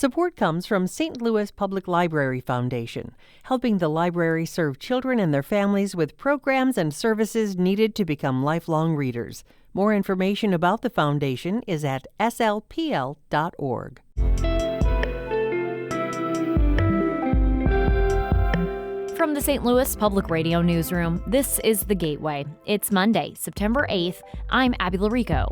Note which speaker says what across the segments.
Speaker 1: Support comes from St. Louis Public Library Foundation, helping the library serve children and their families with programs and services needed to become lifelong readers. More information about the foundation is at STLPR.org.
Speaker 2: From the St. Louis Public Radio Newsroom, this is The Gateway. It's Monday, September 8th. I'm Abby Larico.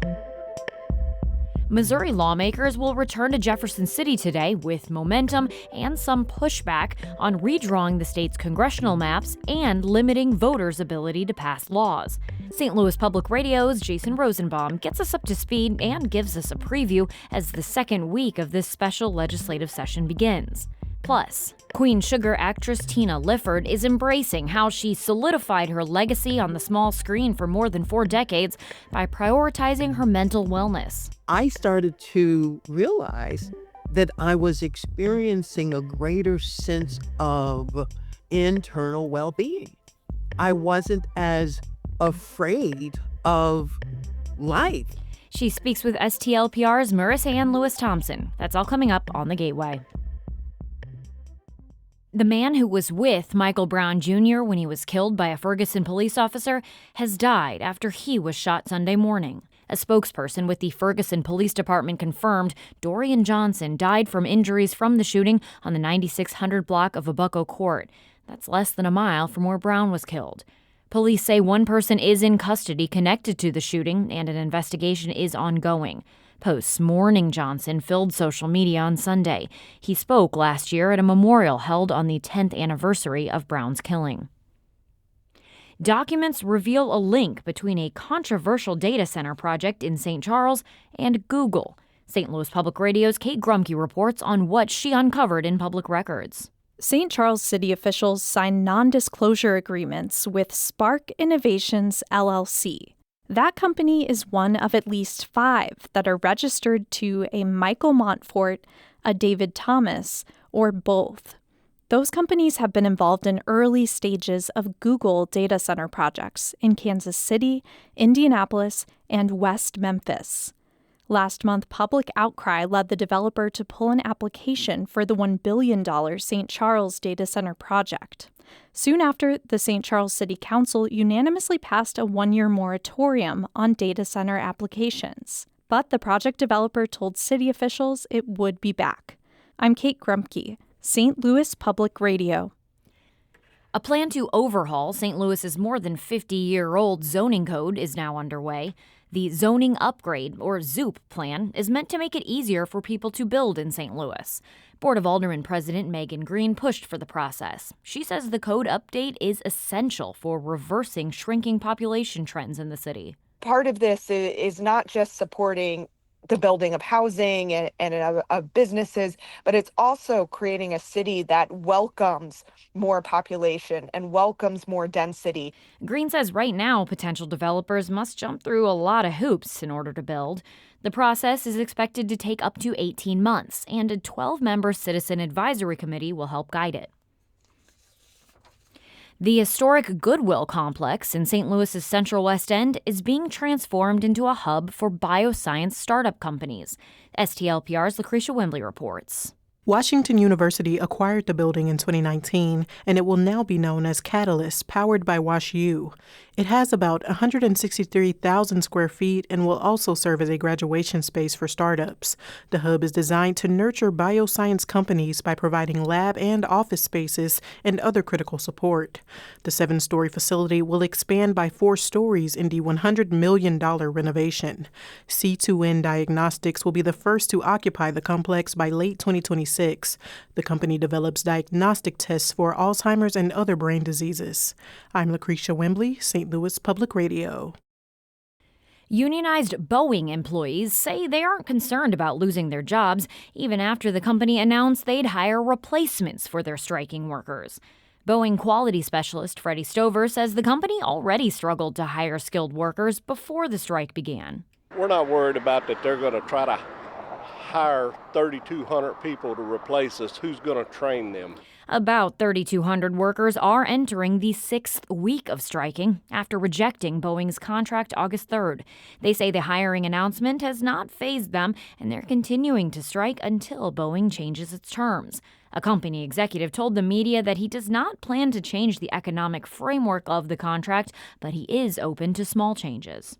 Speaker 2: Missouri lawmakers will return to Jefferson City today with momentum and some pushback on redrawing the state's congressional maps and limiting voters' ability to pass laws. St. Louis Public Radio's Jason Rosenbaum gets us up to speed and gives us a preview as the second week of this special legislative session begins. Plus, Queen Sugar actress Tina Lifford is embracing how she solidified her legacy on the small screen for more than 4 decades by prioritizing her mental wellness.
Speaker 3: I started to realize that I was experiencing a greater sense of internal well-being. I wasn't as afraid of life.
Speaker 2: She speaks with STLPR's Marissanne Lewis-Thompson. That's all coming up on The Gateway. The man who was with Michael Brown Jr. when he was killed by a Ferguson police officer has died after he was shot Sunday morning. A spokesperson with the Ferguson Police Department confirmed Dorian Johnson died from injuries from the shooting on the 9600 block of Abuco Court. That's less than a mile from where Brown was killed. Police say one person is in custody connected to the shooting, and an investigation is ongoing. Posts mourning Johnson filled social media on Sunday. He spoke last year at a memorial held on the 10th anniversary of Brown's killing. Documents reveal a link between a controversial data center project in St. Charles and Google. St. Louis Public Radio's Kate Grumke reports on what she uncovered in public records.
Speaker 4: St. Charles City officials signed non-disclosure agreements with Spark Innovations, LLC. That company is one of at least 5 that are registered to a Michael Montfort, a David Thomas, or both. Those companies have been involved in early stages of Google data center projects in Kansas City, Indianapolis, and West Memphis. Last month, public outcry led the developer to pull an application for the $1 billion St. Charles data center project. Soon after, the St. Charles City Council unanimously passed a 1-year moratorium on data center applications. But the project developer told city officials it would be back. I'm Kate Grumke, St. Louis Public Radio.
Speaker 2: A plan to overhaul St. Louis's more than 50-year-old zoning code is now underway. The Zoning Upgrade, or ZOOP, plan is meant to make it easier for people to build in St. Louis. Board of Aldermen President Megan Green pushed for the process. She says the code update is essential for reversing shrinking population trends in the city.
Speaker 5: Part of this is not just supporting the building of housing and of businesses, but it's also creating a city that welcomes more population and welcomes more density.
Speaker 2: Green says right now potential developers must jump through a lot of hoops in order to build. The process is expected to take up to 18 months, and a 12-member citizen advisory committee will help guide it. The historic Goodwill complex in St. Louis's Central West End is being transformed into a hub for bioscience startup companies. STLPR's Lucretia Wembley reports.
Speaker 6: Washington University acquired the building in 2019, and it will now be known as Catalyst, powered by WashU. It has about 163,000 square feet and will also serve as a graduation space for startups. The hub is designed to nurture bioscience companies by providing lab and office spaces and other critical support. The 7-story facility will expand by 4 stories in the $100 million renovation. C2N Diagnostics will be the first to occupy the complex by late 2026. The company develops diagnostic tests for Alzheimer's and other brain diseases. I'm Lucretia Wembley, St. Louis Public Radio.
Speaker 2: Unionized Boeing employees say they aren't concerned about losing their jobs, even after the company announced they'd hire replacements for their striking workers. Boeing quality specialist Freddie Stover says the company already struggled to hire skilled workers before the strike began.
Speaker 7: We're not worried about that they're going to try to hire 3,200 people to replace us. Who's going to train them?
Speaker 2: About 3,200 workers are entering the sixth week of striking after rejecting Boeing's contract August 3rd. They say the hiring announcement has not fazed them, and they're continuing to strike until Boeing changes its terms. A company executive told the media that he does not plan to change the economic framework of the contract, but he is open to small changes.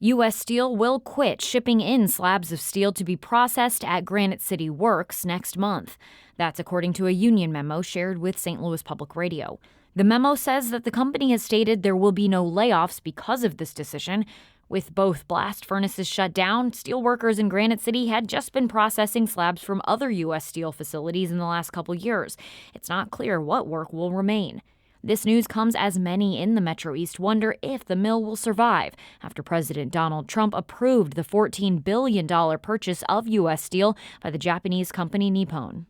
Speaker 2: U.S. Steel will quit shipping in slabs of steel to be processed at Granite City Works next month. That's according to a union memo shared with St. Louis Public Radio. The memo says that the company has stated there will be no layoffs because of this decision. With both blast furnaces shut down, steel workers in Granite City had just been processing slabs from other U.S. Steel facilities in the last couple years. It's not clear what work will remain. This news comes as many in the Metro East wonder if the mill will survive after President Donald Trump approved the $14 billion purchase of U.S. Steel by the Japanese company Nippon.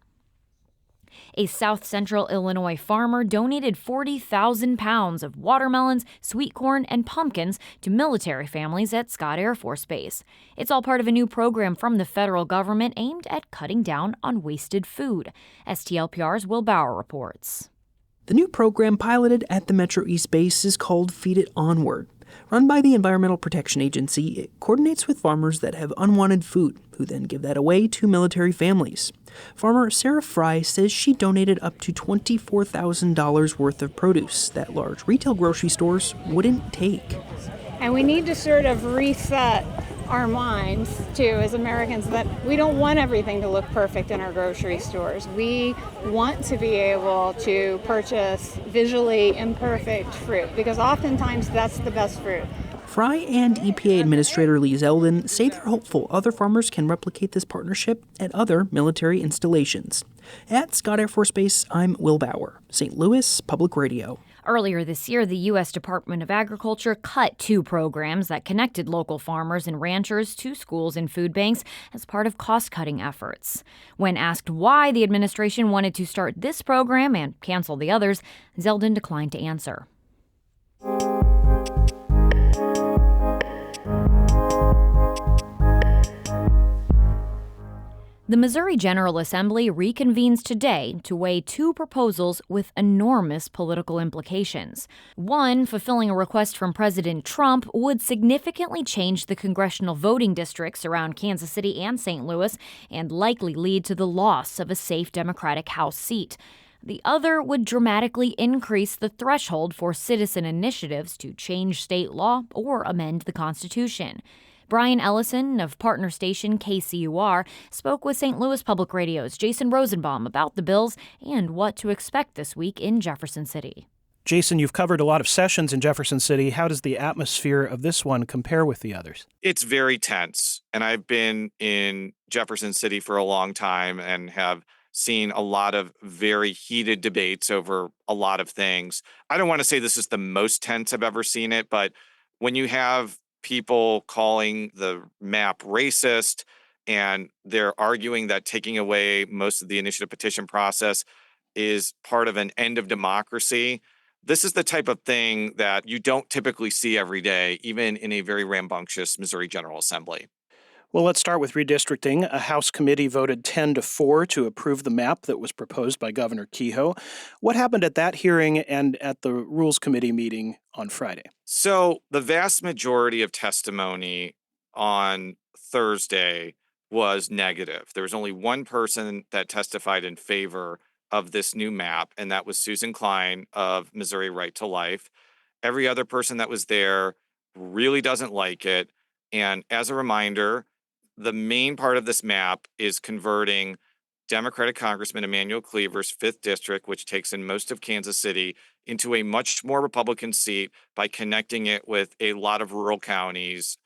Speaker 2: A South Central Illinois farmer donated 40,000 pounds of watermelons, sweet corn, and pumpkins to military families at Scott Air Force Base. It's all part of a new program from the federal government aimed at cutting down on wasted food. STLPR's Will Bauer reports.
Speaker 8: The new program piloted at the Metro East base is called Feed It Onward. Run by the Environmental Protection Agency, it coordinates with farmers that have unwanted food, who then give that away to military families. Farmer Sarah Fry says she donated up to $24,000 worth of produce that large retail grocery stores wouldn't take.
Speaker 9: And we need to sort of reset our minds, too, as Americans, that we don't want everything to look perfect in our grocery stores. We want to be able to purchase visually imperfect fruit, because oftentimes that's the best fruit.
Speaker 8: Fry and EPA Administrator Lee Zeldin say they're hopeful other farmers can replicate this partnership at other military installations. At Scott Air Force Base, I'm Will Bauer, St. Louis Public Radio.
Speaker 2: Earlier this year, the U.S. Department of Agriculture cut 2 programs that connected local farmers and ranchers to schools and food banks as part of cost-cutting efforts. When asked why the administration wanted to start this program and cancel the others, Zeldin declined to answer. The Missouri General Assembly reconvenes today to weigh 2 proposals with enormous political implications. One, fulfilling a request from President Trump, would significantly change the congressional voting districts around Kansas City and St. Louis and likely lead to the loss of a safe Democratic House seat. The other would dramatically increase the threshold for citizen initiatives to change state law or amend the Constitution. Brian Ellison of partner station KCUR spoke with St. Louis Public Radio's Jason Rosenbaum about the bills and what to expect this week in Jefferson City.
Speaker 10: Jason, you've covered a lot of sessions in Jefferson City. How does the atmosphere of this one compare with the others?
Speaker 11: It's very tense, and I've been in Jefferson City for a long time and have seen a lot of very heated debates over a lot of things. I don't want to say this is the most tense I've ever seen it, but when you have people calling the map racist, and they're arguing that taking away most of the initiative petition process is part of an end of democracy. This is the type of thing that you don't typically see every day, even in a very rambunctious Missouri General Assembly.
Speaker 10: Well, let's start with redistricting. A House committee voted 10-4 to approve the map that was proposed by Governor Kehoe. What happened at that hearing and at the Rules Committee meeting on Friday?
Speaker 11: So the vast majority of testimony on Thursday was negative. There was only one person that testified in favor of this new map, and that was Susan Klein of Missouri Right to Life. Every other person that was there really doesn't like it. And as a reminder, the main part of this map is converting Democratic Congressman Emanuel Cleaver's 5th District, which takes in most of Kansas City, into a much more Republican seat by connecting it with a lot of rural counties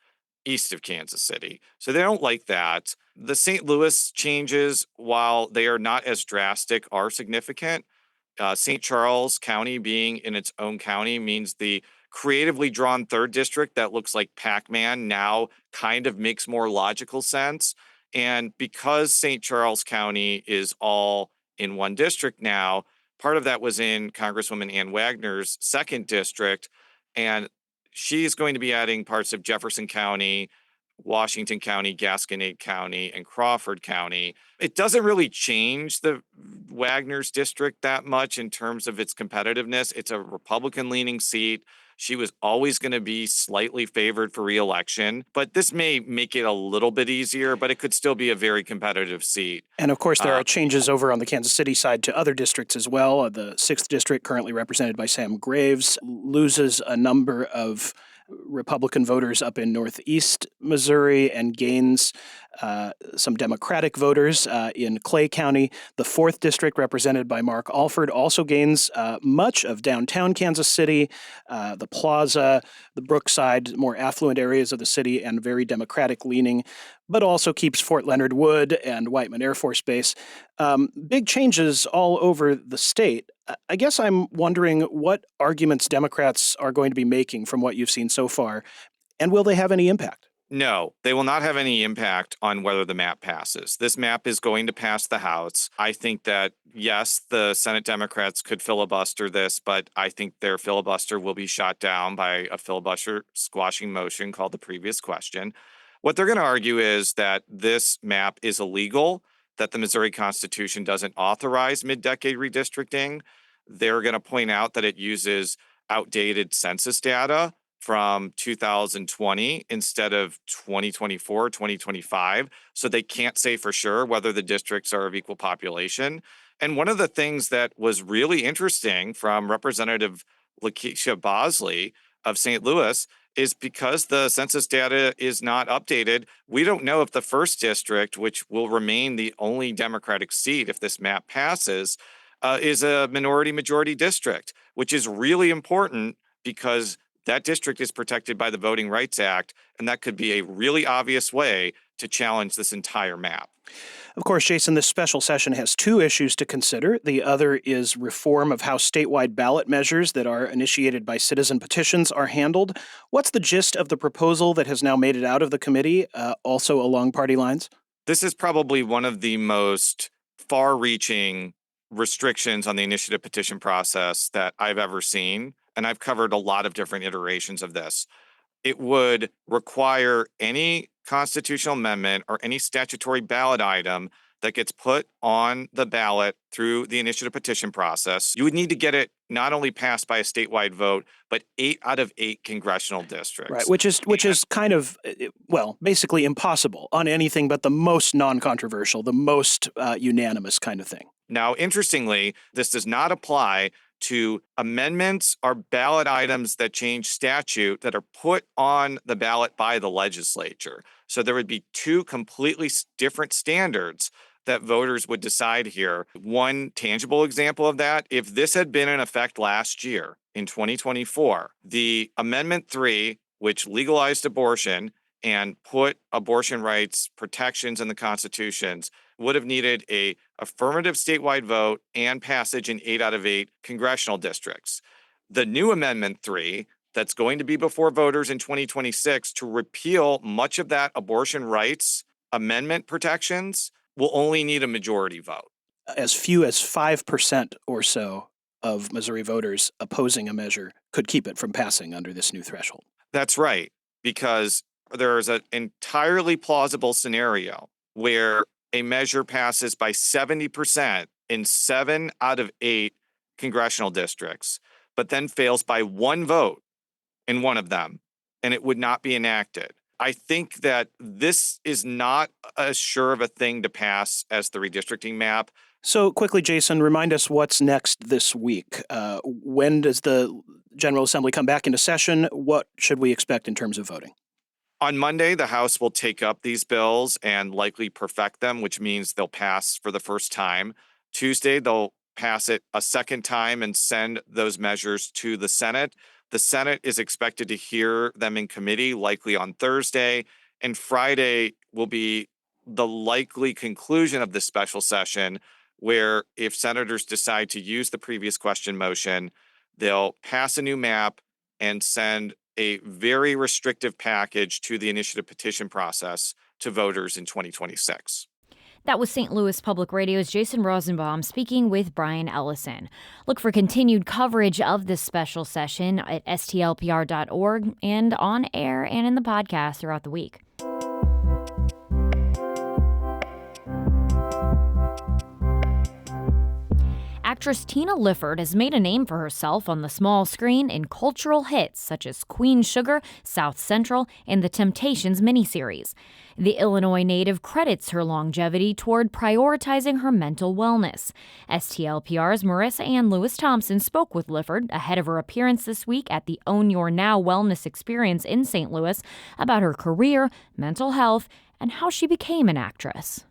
Speaker 11: east of Kansas City. So they don't like that. The St. Louis changes, while they are not as drastic, are significant. St. Charles County being in its own county means the creatively drawn 3rd district that looks like Pac-Man now kind of makes more logical sense. And because St. Charles County is all in one district now, part of that was in Congresswoman Ann Wagner's 2nd district. And she's going to be adding parts of Jefferson County, Washington County, Gasconade County, and Crawford County. It doesn't really change the Wagner's district that much in terms of its competitiveness. It's a Republican-leaning seat. She was always going to be slightly favored for re-election, but this may make it a little bit easier, but it could still be a very competitive seat.
Speaker 10: And of course, there are changes over on the Kansas City side to other districts as well. The 6th district, currently represented by Sam Graves, loses a number of Republican voters up in northeast Missouri and gains some Democratic voters in Clay County. The 4th district, represented by Mark Alford, also gains much of downtown Kansas City, the Plaza, the Brookside, more affluent areas of the city, and very Democratic leaning, but also keeps Fort Leonard Wood and Whiteman Air Force Base. Big changes all over the state. I guess I'm wondering what arguments Democrats are going to be making from what you've seen so far, and will they have any impact?
Speaker 11: No, they will not have any impact on whether the map passes. This map is going to pass the House. I think that, yes, the Senate Democrats could filibuster this, but I think their filibuster will be shot down by a filibuster squashing motion called the previous question. What they're going to argue is that this map is illegal, that the Missouri Constitution doesn't authorize mid-decade redistricting. They're going to point out that it uses outdated census data from 2020 instead of 2024, 2025. So they can't say for sure whether the districts are of equal population. And one of the things that was really interesting from Representative Lakeisha Bosley of St. Louis is because the census data is not updated, we don't know if the 1st district, which will remain the only Democratic seat if this map passes, is a minority-majority district, which is really important because that district is protected by the Voting Rights Act, and that could be a really obvious way to challenge this entire map.
Speaker 10: Of course, Jason, this special session has 2 issues to consider. The other is reform of how statewide ballot measures that are initiated by citizen petitions are handled. What's the gist of the proposal that has now made it out of the committee, also along party lines?
Speaker 11: This is probably one of the most far-reaching restrictions on the initiative petition process that I've ever seen, and I've covered a lot of different iterations of this. It would require any constitutional amendment or any statutory ballot item that gets put on the ballot through the initiative petition process. You would need to get it not only passed by a statewide vote, but 8 out of 8 congressional districts.
Speaker 10: Right, which is kind of, well, basically impossible on anything but the most non-controversial, the most unanimous kind of thing.
Speaker 11: Now, interestingly, this does not apply to amendments or ballot items that change statute that are put on the ballot by the legislature. So there would be 2 completely different standards that voters would decide here. One tangible example of that, if this had been in effect last year in 2024, the Amendment 3, which legalized abortion and put abortion rights protections in the constitutions, would have needed a affirmative statewide vote and passage in 8 out of 8 congressional districts. The new Amendment 3 that's going to be before voters in 2026 to repeal much of that abortion rights amendment protections will only need a majority vote.
Speaker 10: As few as 5% or so of Missouri voters opposing a measure could keep it from passing under this new threshold.
Speaker 11: That's right, because there's an entirely plausible scenario where a measure passes by 70% in 7 out of 8 congressional districts, but then fails by 1 vote in one of them, and it would not be enacted. I think that this is not as sure of a thing to pass as the redistricting map.
Speaker 10: So quickly, Jason, remind us what's next this week. When does the General Assembly come back into session? What should we expect in terms of voting?
Speaker 11: On Monday, the House will take up these bills and likely perfect them, which means they'll pass for the first time. Tuesday, they'll pass it a second time and send those measures to the Senate. The Senate is expected to hear them in committee, likely on Thursday. And Friday will be the likely conclusion of this special session, where if senators decide to use the previous question motion, they'll pass a new map and send a very restrictive package to the initiative petition process to voters in 2026.
Speaker 2: That was St. Louis Public Radio's Jason Rosenbaum speaking with Brian Ellison. Look for continued coverage of this special session at stlpr.org and on air and in the podcast throughout the week. Actress Tina Lifford has made a name for herself on the small screen in cultural hits such as Queen Sugar, South Central, and The Temptations miniseries. The Illinois native credits her longevity toward prioritizing her mental wellness. STLPR's Marissanne and Lewis-Thompson spoke with Lifford ahead of her appearance this week at the Own Your Now Wellness Experience in St. Louis about her career, mental health, and how she became an actress.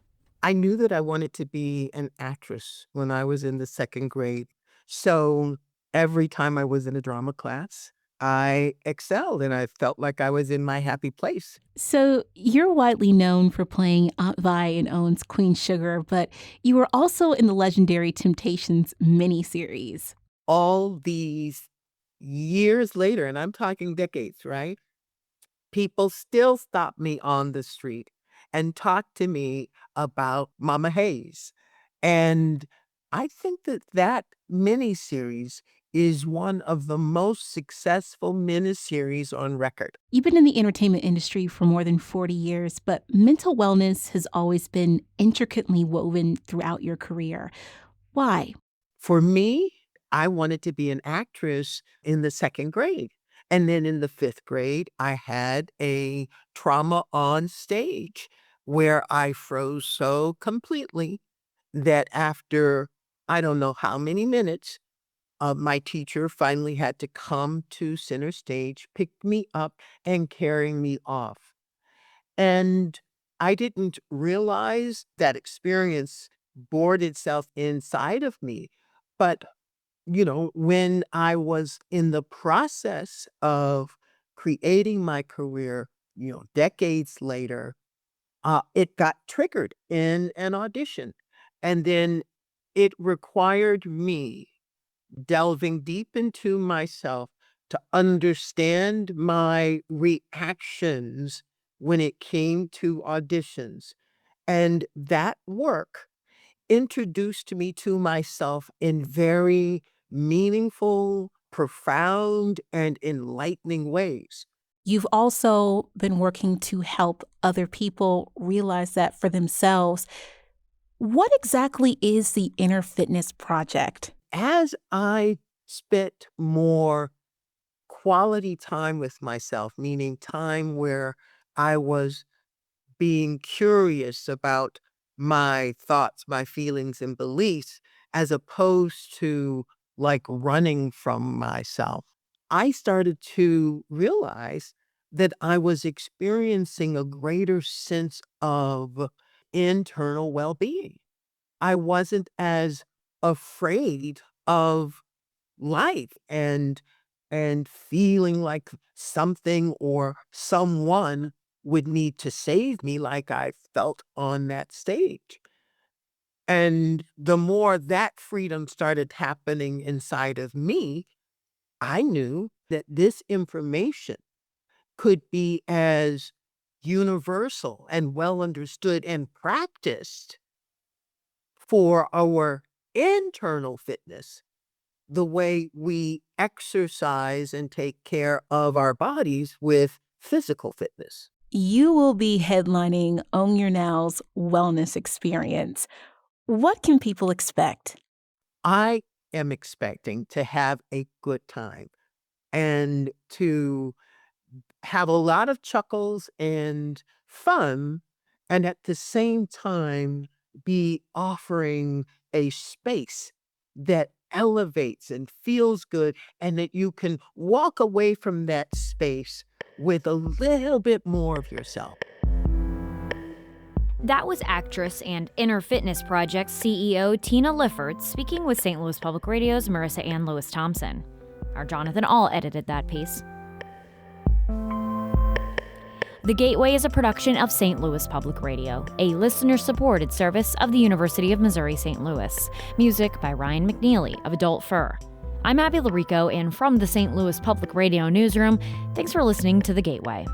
Speaker 3: I knew that I wanted to be an actress when I was in the second grade. So every time I was in a drama class, I excelled and I felt like I was in my happy place.
Speaker 12: So you're widely known for playing Aunt Vi in Owen's Queen Sugar, but you were also in the legendary Temptations miniseries.
Speaker 3: All these years later, and I'm talking decades, right? People still stop me on the street and talk to me about Mama Hayes. And I think that that miniseries is one of the most successful miniseries on record.
Speaker 12: You've been in the entertainment industry for more than 40 years, but mental wellness has always been intricately woven throughout your career. Why?
Speaker 3: For me, I wanted to be an actress in the second grade. And then in the fifth grade, I had a trauma on stage where I froze so completely that after I don't know how many minutes, my teacher finally had to come to center stage, pick me up, and carry me off. And I didn't realize that experience bored itself inside of me. But when I was in the process of creating my career, decades later, it got triggered in an audition. And then it required me delving deep into myself to understand my reactions when it came to auditions. And that work introduced me to myself in very meaningful, profound, and enlightening ways.
Speaker 12: You've also been working to help other people realize that for themselves. What exactly is the Inner Fitness Project?
Speaker 3: As I spent more quality time with myself, meaning time where I was being curious about my thoughts, my feelings, and beliefs, as opposed to like running from myself, I started to realize that I was experiencing a greater sense of internal well-being. I wasn't as afraid of life and feeling like something or someone would need to save me like I felt on that stage. And the more that freedom started happening inside of me, I knew that this information could be as universal and well understood and practiced for our internal fitness, the way we exercise and take care of our bodies with physical fitness.
Speaker 12: You will be headlining Own Your Now's Wellness Experience. What can people expect?
Speaker 3: I am expecting to have a good time and to have a lot of chuckles and fun, and at the same time be offering a space that elevates and feels good, and that you can walk away from that space with a little bit more of yourself.
Speaker 2: That was actress and Inner Fitness Project CEO Tina Lifford speaking with St. Louis Public Radio's Marissanne Lewis-Thompson. Our Jonathan Ahl edited that piece. The Gateway is a production of St. Louis Public Radio, a listener-supported service of the University of Missouri-St. Louis. Music by Ryan McNeely of Adult Fur. I'm Abby Larico, and from the St. Louis Public Radio newsroom, thanks for listening to The Gateway.